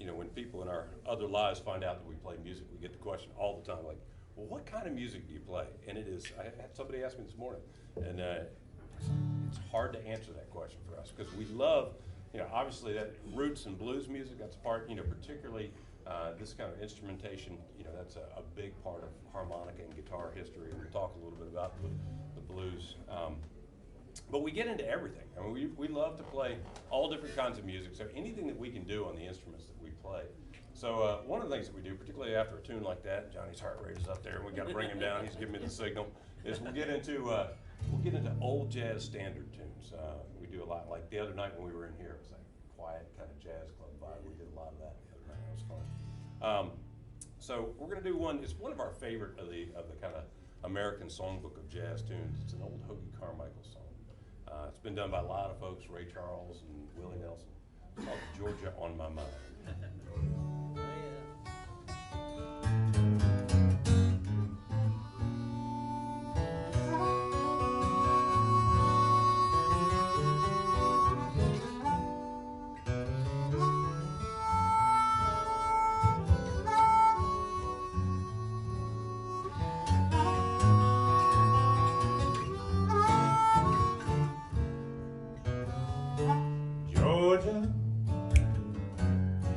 know, when people in our other lives find out that we play music, we get the question all the time, like, well, what kind of music do you play? And it is, I had somebody ask me this morning, and it's hard to answer that question for us, because we love, you know, obviously that roots and blues music, that's part, you know, particularly this kind of instrumentation, you know, that's a big part of harmonica and guitar history. We'll talk a little bit about the blues. But we get into everything. I mean, we love to play all different kinds of music, so anything that we can do on the instruments that we play. So one of the things that we do, particularly after a tune like that, Johnny's heart rate is up there, and we got to bring him down. He's giving me the signal. Is we'll get into old jazz standard tunes. We do a lot. Like the other night when we were in here, it was like quiet kind of jazz club vibe. We did a lot of that the other night. It was fun. So we're going to do one. It's one of our favorite of the kind of American songbook of jazz tunes. It's an old Hoagie Carmichael song. It's been done by a lot of folks, Ray Charles and Willie Nelson. It's called Georgia on My Mind. Georgia,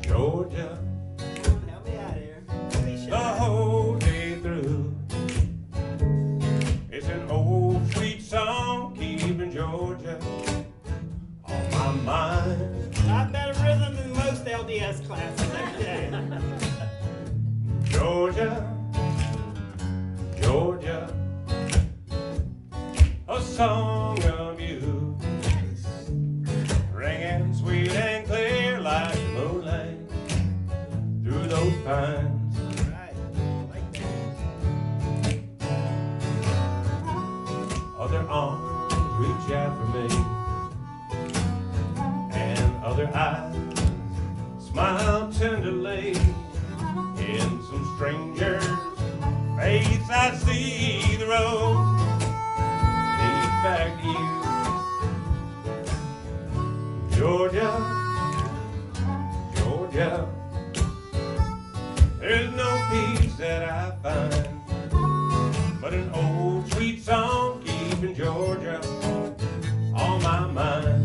Georgia, Help me out here. the whole day through. It's an old sweet song keeping Georgia on my mind. Got better rhythm than most LDS classes every day. Georgia, Georgia, a song of you, ringing sweet and clear like the moonlight through those pines. Right, like that. Other arms reach out for me, and other eyes smile tenderly. In some stranger's face I see the road lead back to you. Georgia, Georgia, there's no peace that I find, but an old sweet song keeping Georgia on my mind.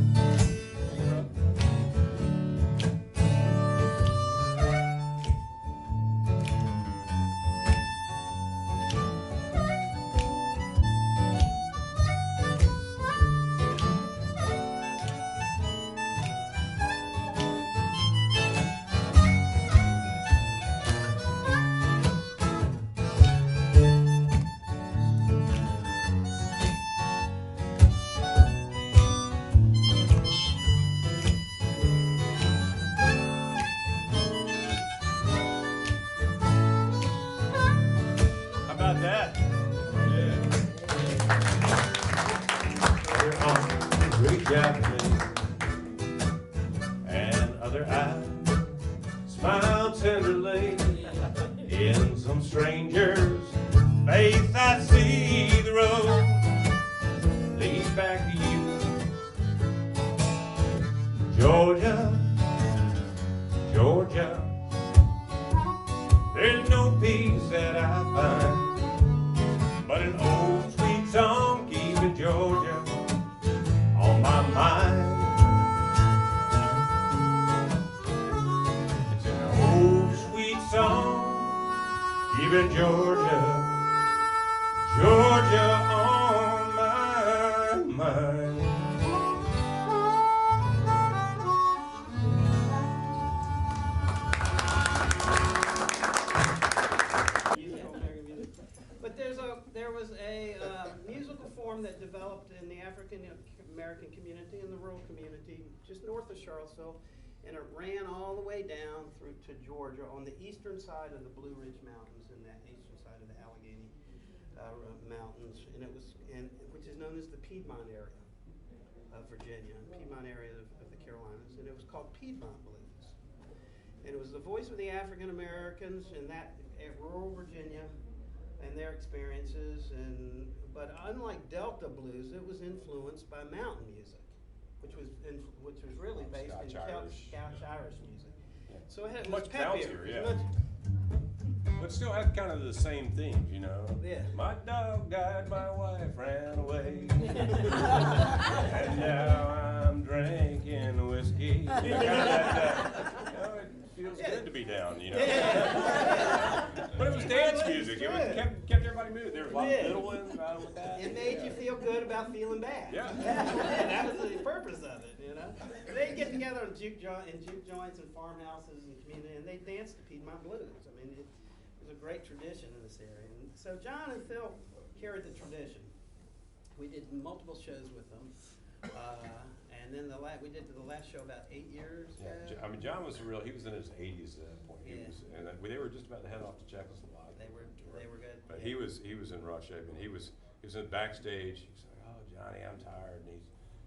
How about that? Yeah. Other arms reach out to me, and other eyes smile tenderly. In some stranger's face I see the road leads back to you. Georgia, Georgia, there's no peace that I find, but an old sweet song keeping Georgia on my mind. It's an old sweet song keeping Georgia, Georgia on my mind. But there was a musical form that developed in the African American community and the rural community just north of Charlottesville, and it ran all the way down through to Georgia on the eastern side of the Blue Ridge Mountains and the eastern side of the Allegheny Mountains, and which is known as the Piedmont area of Virginia, Piedmont area of the Carolinas, and it was called Piedmont Blues. And it was the voice of the African Americans in that rural Virginia and their experiences, but unlike Delta blues, it was influenced by mountain music, which was really based in Scotch Irish. Scotch Irish music. So it was Much peppier. bouncier, It yeah. was much- But still have kind of the same themes, you know? Yeah. My dog died, my wife ran away. And now I'm drinking whiskey. You know, it feels good to be down, you know? But it was dance music. It was, kept everybody moving. There was a lot of fiddling around with that. It made you feel good about feeling bad. Yeah. That was the purpose of it, you know. They'd get together in juke joints and farmhouses and community, and they danced to Piedmont blues. I mean, it was a great tradition in this area. And so John and Phil carried the tradition. We did multiple shows with them, and then we did the last show about 8 years. Yeah, I mean, John was he was in his 80s at that point. He Yeah. was, and they were just about to head off to Czechoslovakia. They were good. But Yeah. he was in rough shape, and he was in backstage. He's like, "Oh, Johnny, I'm tired," and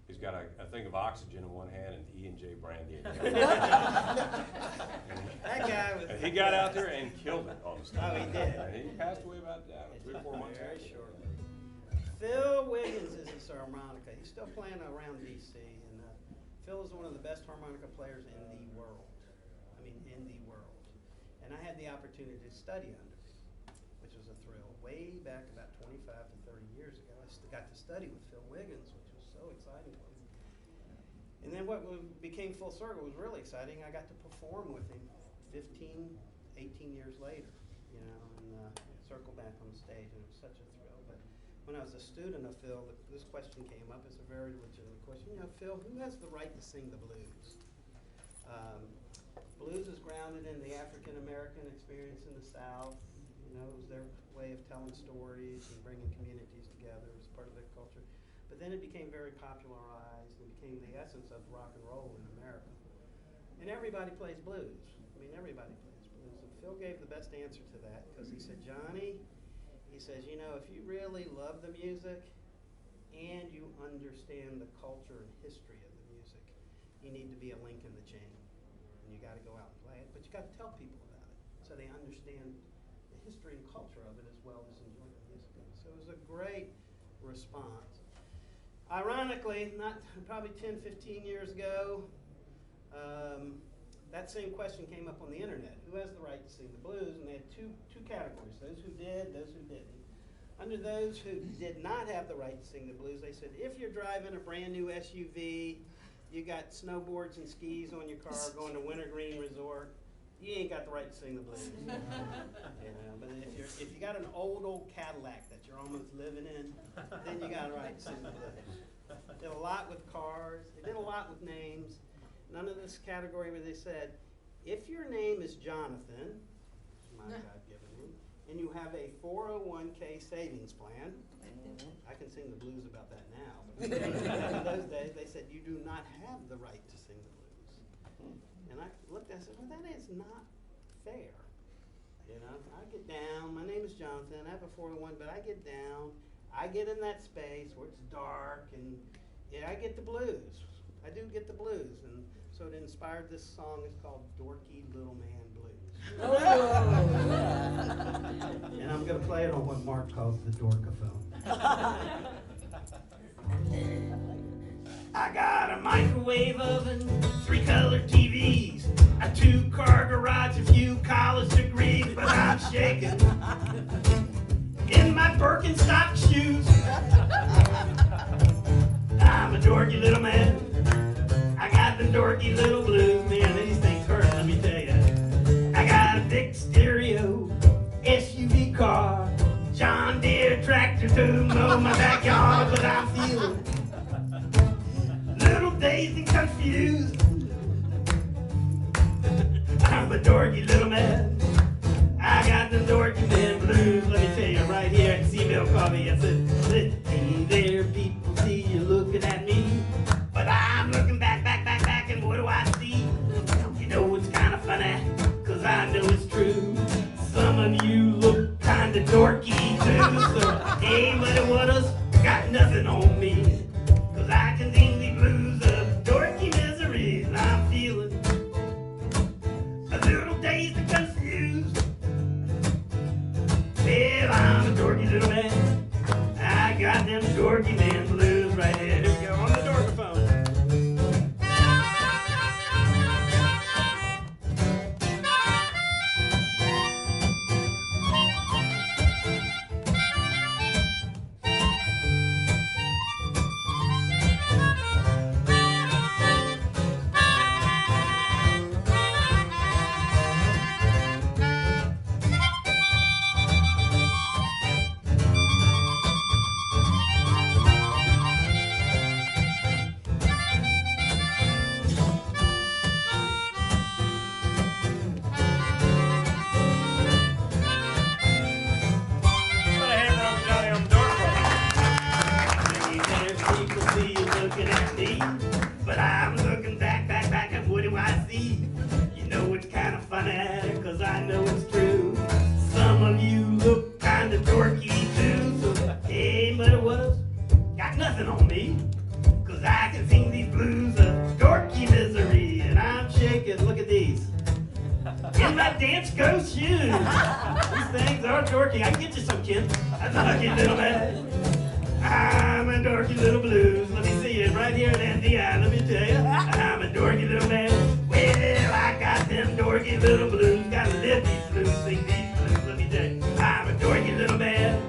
he's got a thing of oxygen in one hand and E&J brandy in the other. That guy was. And he got out there and killed it on the stage. Oh, he did. And he passed away about 3 or 4 months Very after. shortly. Phil Wiggins is his harmonica. He's still playing around DC, and Phil is one of the best harmonica players in the world. I mean, in the world. And I had the opportunity to study under him, which was a thrill. Way back about 25 to 30 years ago, I got to study with Phil Wiggins, which was so exciting for me. And then what became full circle was really exciting. I got to perform with him 15, 18 years later, you know, and circle back on the stage, and it was such a thrill. But when I was a student of Phil, this question came up. It's a very legitimate question. You know, Phil, who has the right to sing the blues? Blues is grounded in the African American experience in the South. You know, it was their way of telling stories and bringing communities together as part of their culture. But then it became very popularized and became the essence of rock and roll in America. And everybody plays blues. I mean, everybody plays blues. And Phil gave the best answer to that because he said, Johnny, he says, you know, if you really love the music and you understand the culture and history of the music, you need to be a link in the chain. And you got to go out and play it, but you got to tell people about it so they understand the history and culture of it as well as enjoy the music of it. So it was a great response. Ironically, probably 10, 15 years ago, that same question came up on the internet. Who has the right to sing the blues? And they had two categories, those who did, those who didn't. Under those who did not have the right to sing the blues, they said, if you're driving a brand new SUV, you got snowboards and skis on your car going to Wintergreen Resort, you ain't got the right to sing the blues. You know, but if you got an old Cadillac that you're almost living in, then you got a right to sing the blues. Did a lot with cars. They did a lot with names. None of this category where they said, if your name is Jonathan, my God-given name, and you have a 401k savings plan, I can sing the blues about that now. But in those days, they said you do not have the right to sing the blues. And I looked and I said, well, that is not fair. You know, I get down, my name is Jonathan, I have a 401, but I get down, I get in that space where it's dark, and yeah, I get the blues. I do get the blues. And so it inspired this song. It's called Dorky Little Man Blues. And I'm going to play it on what Mark calls the Dorkaphone. I got a microwave oven, 3 color TVs, a 2-car garage, a few college degrees, but I'm shaking in my Birkenstock shoes. I'm a dorky little man. I got the dorky little blues. Man, these things hurt, let me tell you. I got a big stereo, SUV car, John Deere tractor to mow my backyard, but I'm feeling little dazed and confused. I'm a dorky little man. I got the dorky man blues. Let me tell you right here at C-Mill Coffee. I said, hey there, people, see you looking at me, but I'm looking back, and what do I see? You know it's kind of funny, cause I know it's true. Some of you look kind of dorky too, so hey, buddy, what else? Got nothing on me, cause I can sing the blues of dorky misery, and I'm feeling a little dazed and confused. Well, I'm a dorky little man. fanatic, cause I know it's true. Some of you look kinda dorky too. So, hey, muddy waters, got nothing on me, cause I can sing these blues of dorky misery. And I'm shaking, look at these, in my dance ghost shoes. These things are dorky. I can get you some, Ken. That's a lucky little man. I'm a dorky little blues. Let me see it right here in NDI. Let me tell you, I'm a dorky little man. Well, I got them dorky little blues. Gotta live these blues, sing these blues. Let me tell you, I'm a dorky little man.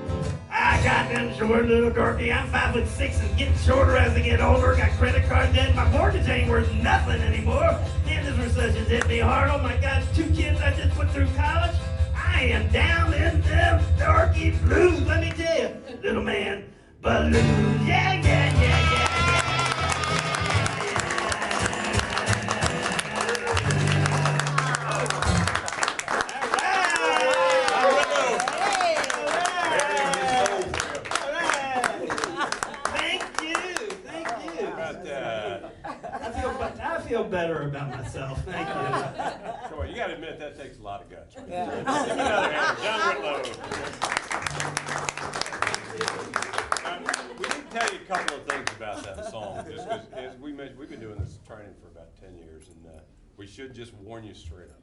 I got them short little dorky. I'm 5'6" and getting shorter as I get older. Got credit card debt. My mortgage ain't worth nothing anymore. Man, this recession hit me hard. Oh my gosh, 2 kids I just put through college. I am down in them dorky blues. Let me tell you, little man. Balloons, yeah, yeah, yeah, yeah, Thank you. About that. I feel better about myself. Thank you. Troy, you gotta admit, that takes a lot of guts. Right? Give me another hand. John Whitlow. We need to tell you a couple of things about that song, just because, as we mentioned, we've been doing this training for about 10 years, and we should just warn you straight up.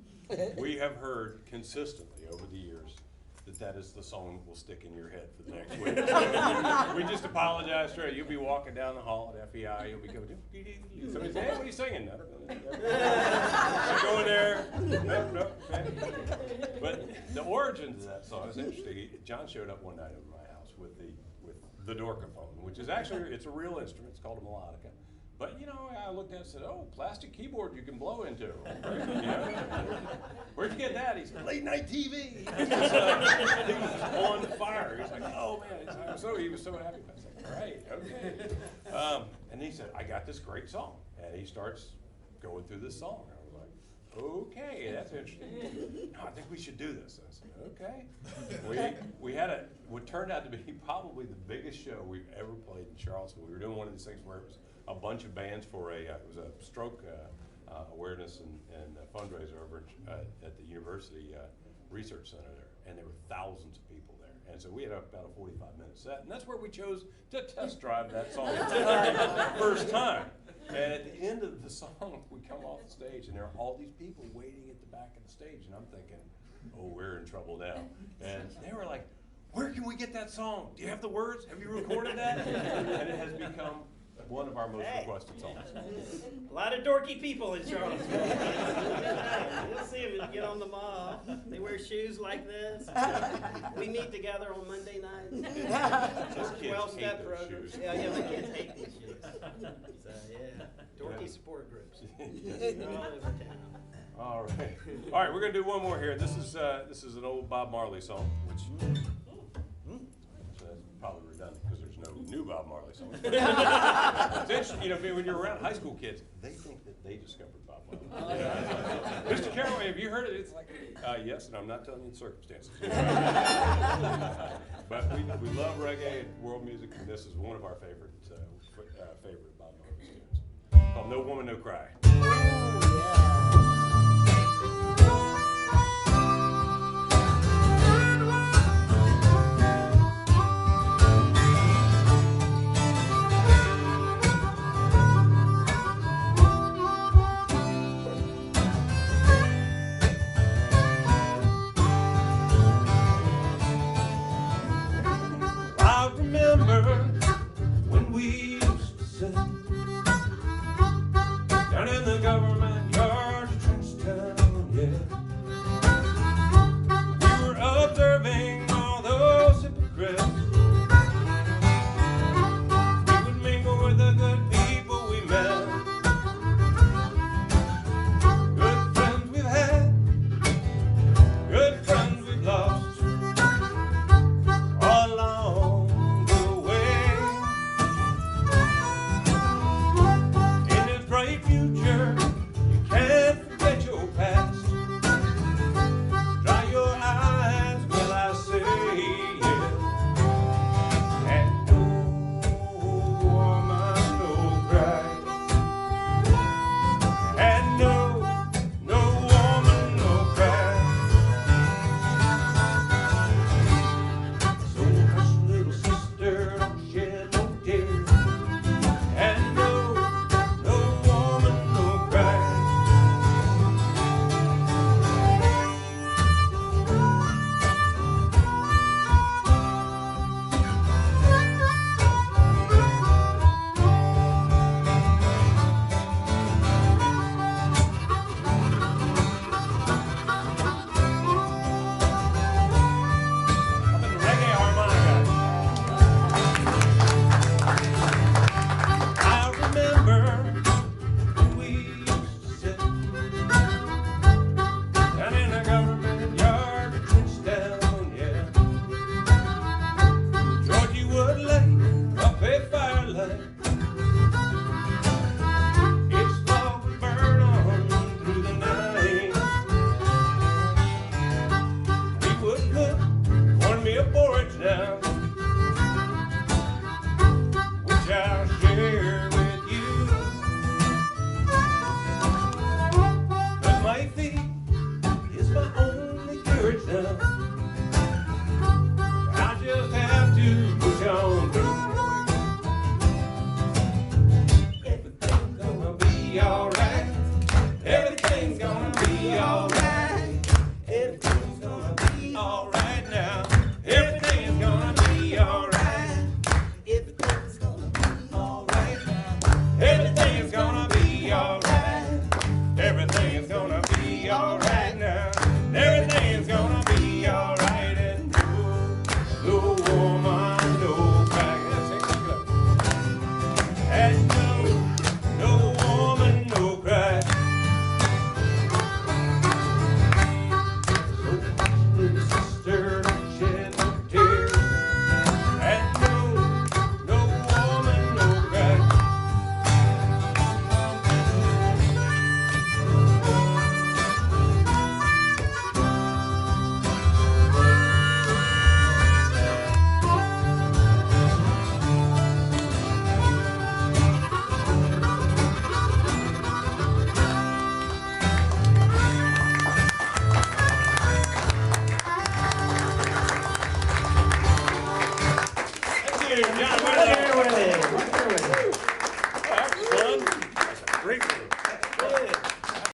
We have heard consistently over the years that is the song that will stick in your head for the next week. So we just apologize straight. You'll be walking down the hall at FEI, you'll be going, somebody say, hey, what are you singing? I'm going there. No. But the origins of that song is interesting. John showed up one night over my house with the Dorkaphone, which is actually, it's a real instrument. It's called a melodica. But, you know, I looked at it and said, oh, plastic keyboard you can blow into. You know? Where'd you get that? He said, late night TV. He was on fire. He was like, oh, man. He was so happy. I was like, right, okay. And he said, I got this great song. And he starts going through this song. I was like, okay, that's interesting. No, I think we should do this. I said, okay. We had what turned out to be probably the biggest show we've ever played in Charleston. We were doing one of these things where it was a bunch of bands for it was a stroke awareness and fundraiser over at the University Research Center there, and there were thousands of people there. And so we had about a 45-minute set, and that's where we chose to test drive that song first time. And at the end of the song, we come off the stage, and there are all these people waiting at the back of the stage, and I'm thinking, oh, we're in trouble now. And they were like, where can we get that song? Do you have the words? Have you recorded that? And it has become one of our most requested songs. A lot of dorky people in Charlottesville. You'll see them when you get on the mall. They wear shoes like this. We meet together on Monday nights. Those kids 12-step hate those program. shoes. Yeah, the kids hate these shoes. So, yeah, dorky support groups. They're all over town. All right, we're gonna do one more here. This is an old Bob Marley song, which that's probably redundant because there's no new Bob Marley songs. It's interesting, you know, when you're around high school kids, they think that they discovered Bob Marley. Mr. Caraway, have you heard it? It's like, yes, and I'm not telling you the circumstances. But we love reggae and world music, and this is one of our favorite Bob Marley tunes, called "No Woman, No Cry." I remember when we used to sit down in the government wisdom